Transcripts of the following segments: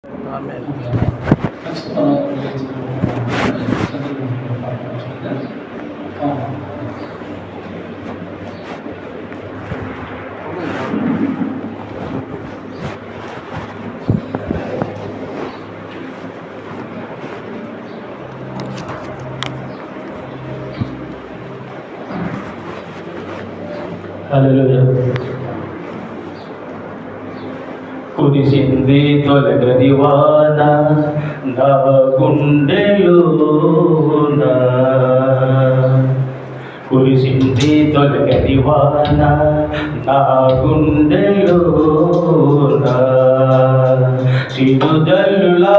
ఆమేన్. హల్లెలూయా. కురిసింది తొలగని వాన నా గుండెలోన, కురిసింది తొలగని వాన నా గుండెలోన, చిరుజల్లులా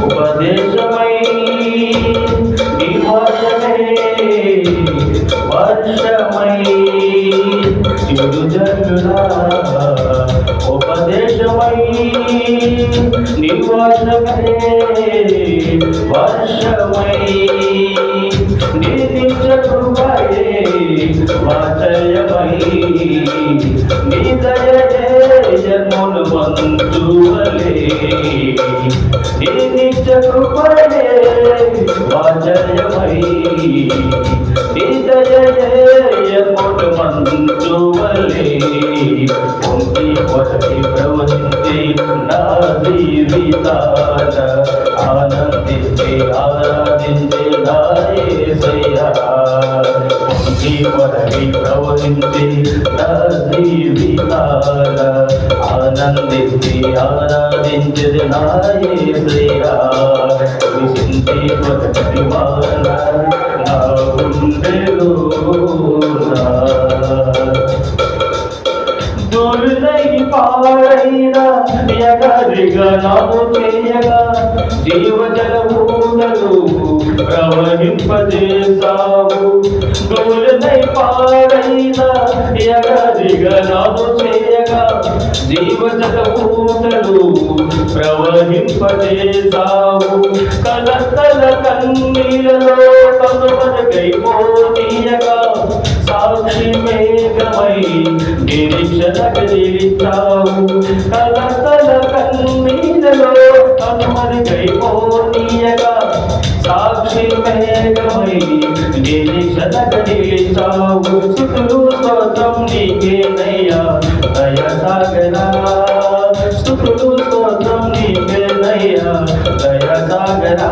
ఉపదేశమై నివాసమే వర్షమై, చిరుజల్లులా ఉపదేశమై నివాసమై వర్షమై, నిత్యకృపయే వాచయమై, నీ దయయే జన్మను బంధువలే, నీ నిత్యకృపయే వాచయమై, నీ దయయే జన్మను బంధువలే, పొంగి పొరకి ప్రవహించి నా జీవితాన ఆనందించి ఆరాధించి నా యేసయ్యా, పొంగి పొరకి ప్రవహించి నా జీవితాన ఆనందించి ఆరాధించి నా యేసయ్యా, కురిసింది పొరకి వాన నా గుండెలోన, దొరులై పాడైన ఎగరిగా నాము చేయగా జీవజల ఊడలు ప్రవహింపజేసావు, దొరులై పాడైన ఎగరిగా నాము చేయగా జీవజల ఊడలు ప్రవహింపజేసావు, కలతల కన్నీలలో కనుమరుగైపోనీయగా సాక్షి మేఘమై నిరీక్షణ కలిగించావు, కలతల కన్నీలలో కనుమరుగైపోనీయగా సాక్షి మేఘమై నిరీక్షణ కలిగించావు, స్తుతులు స్తోత్రం నీకేనయ్యా దయసాగరా, స్తుతులు స్తోత్రం నీకేనయ్యా దయసాగరా,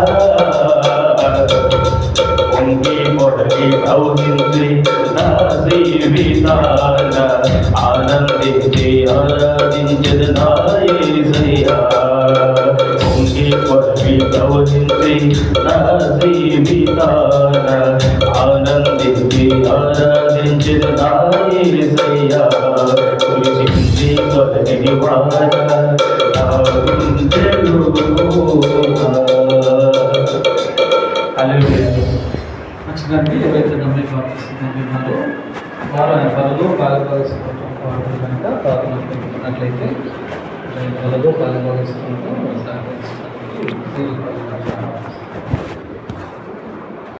పొంగి పొరకి ప్రవహించి నా జీవితాన ఆనందించి ఆరాధించదు నా యేసయ్యా, పొంగి పొరకి ప్రవహించి నా జీవితాన ఆనందించి ఆరాధించదు నా యేసయ్యా, కురిసింది తొలగని వాన నా గుండెలోన. హల్లెలూయా. మంచిదండి. ఎవరైతే నమ్మి ప్రార్థిస్తున్నారో వారు ఆయన పనులు పాల్గొలుసుకుంటూ కనుక ప్రార్థన పెట్టుకున్నట్లయితే పనులు పాల్గొలుసుకుంటూ సహకరిస్తున్నట్టు